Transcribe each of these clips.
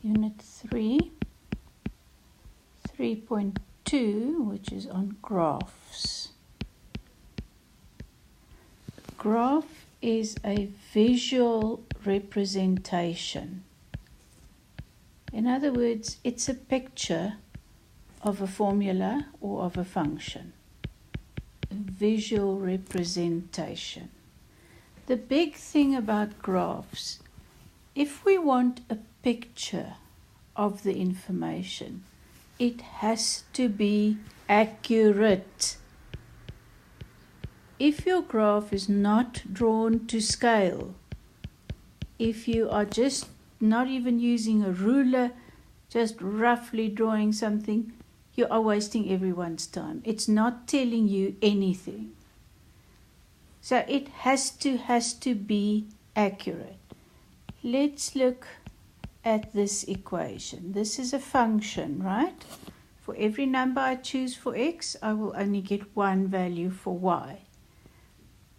Unit 3-3.2, which is on graphs. Graph is a visual representation. In other words, it's a picture of a formula or of a function. A visual representation. The big thing about graphs, if we want a picture of the information, it has to be accurate. If your graph is not drawn to scale, if you are just not even using a ruler, just roughly drawing something, you are wasting everyone's time. It's not telling you anything. So it has to be accurate. Let's look at this equation. This is a function, right? For every number I choose for x, I will only get one value for y.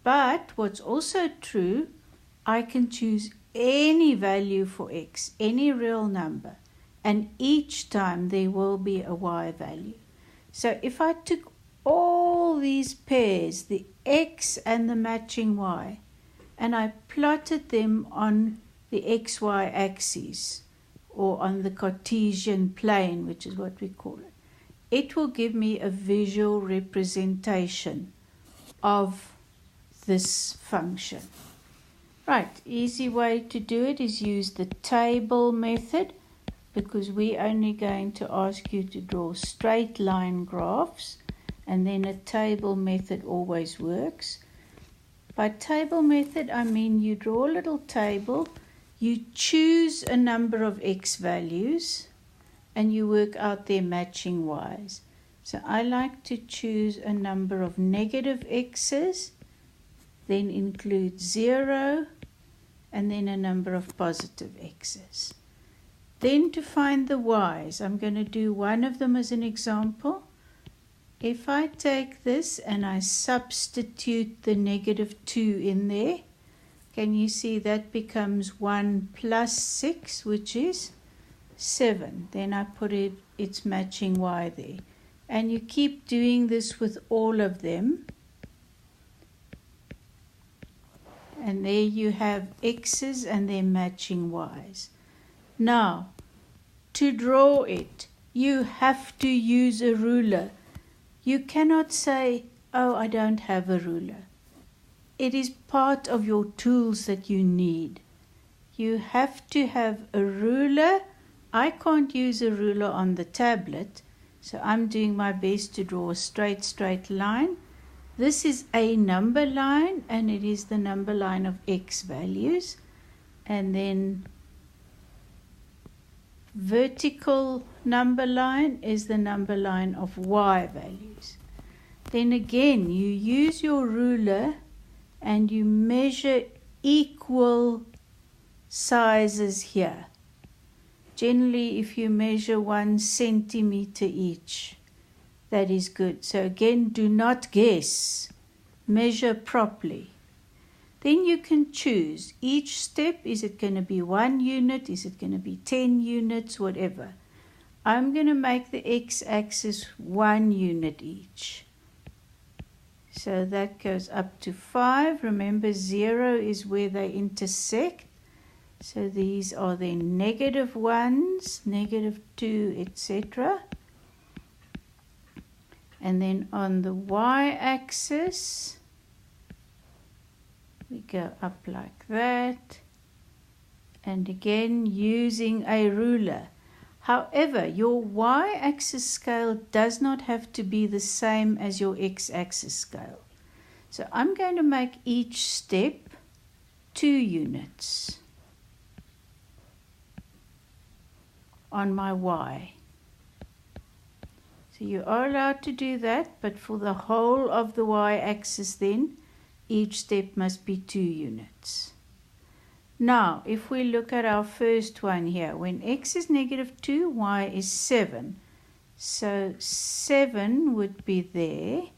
But what's also true, I can choose any value for x, any real number, and each time there will be a y value. So if I took all these pairs, the x and the matching y, and I plotted them on the xy axis or on the Cartesian plane, which is what we call it, it will give me a visual representation of this function. Right, easy way to do it is use the table method, because we're only going to ask you to draw straight line graphs, and then a table method always works. By table method, I mean you draw a little table, you choose a number of x values, and you work out their matching y's. So I like to choose a number of negative x's, then include 0, and then a number of positive x's. Then to find the y's, I'm going to do one of them as an example. If I take this and I substitute the -2 in there, can you see that becomes 1 plus 6, which is 7. Then I put its matching y there. And you keep doing this with all of them. And there you have x's and their matching y's. Now, to draw it, you have to use a ruler. You cannot say, oh, I don't have a ruler. It is part of your tools that you need. You have to have a ruler. I can't use a ruler on the tablet, so I'm doing my best to draw a straight line. This is a number line, and it is the number line of x values. And then vertical number line is the number line of y values. Then again, you use your ruler and you measure equal sizes here. Generally, if you measure 1 centimeter each, that is good. So again, do not guess. Measure properly. Then you can choose each step. Is it going to be 1 unit? Is it going to be 10 units? Whatever. I'm going to make the x-axis 1 unit each. So that goes up to 5. Remember, 0 is where they intersect. So these are the -1s, -2, etc. And then on the y-axis, we go up like that, and again using a ruler. However, your y-axis scale does not have to be the same as your x-axis scale. So I'm going to make each step 2 units on my y. So you are allowed to do that, but for the whole of the y-axis then, each step must be 2 units. Now, if we look at our first one here, when x is -2, y is 7. So 7 would be there.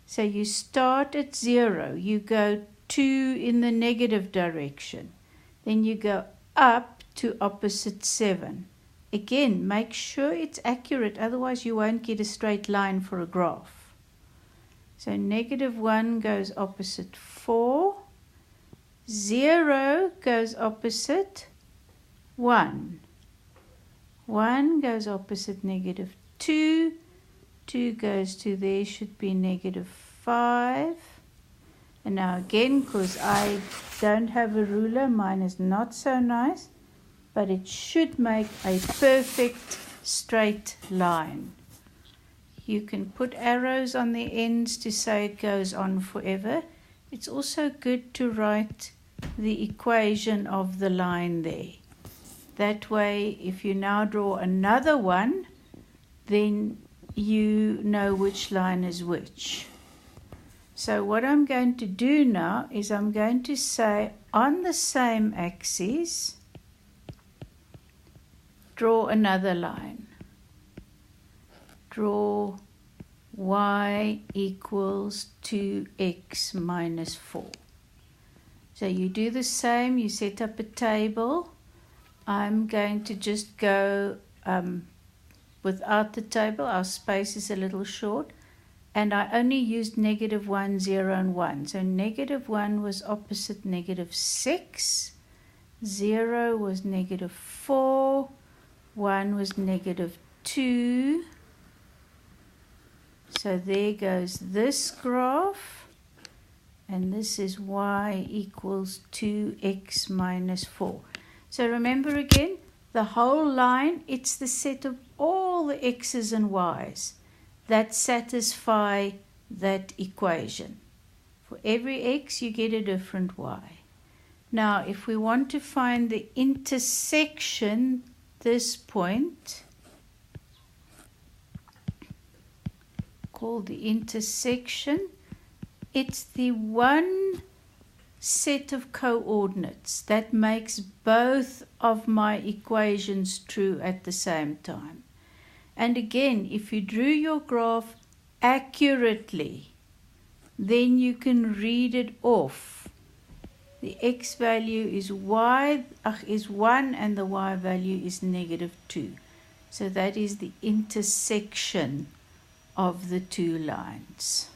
So you start at 0. You go 2 in the negative direction. Then you go up to opposite 7. again, make sure it's accurate, otherwise you won't get a straight line for a graph. So -1 goes opposite 4, 0 goes opposite 1, 1 goes opposite -2, 2 goes to there, should be -5. And now again, because I don't have a ruler, mine is not so nice, but it should make a perfect straight line. You can put arrows on the ends to say it goes on forever. It's also good to write the equation of the line there. That way, if you now draw another one, then you know which line is which. So what I'm going to do now is I'm going to say on the same axis, draw another line. Draw y equals 2x minus 4. So you do the same, you set up a table. I'm going to just go without the table. Our space is a little short. And I only used -1, 0, and 1. So -1 was opposite -6. 0 was -4. 1 was -2. So there goes this graph. And this is y equals 2x minus 4. So remember again, the whole line, it's the set of all the x's and y's that satisfy that equation. For every x, you get a different y. Now, if we want to find the intersection, this point, called the intersection, it's the one set of coordinates that makes both of my equations true at the same time. And again, if you drew your graph accurately, then you can read it off. The x value is is 1 and the y value is -2. So that is the intersection of the two lines.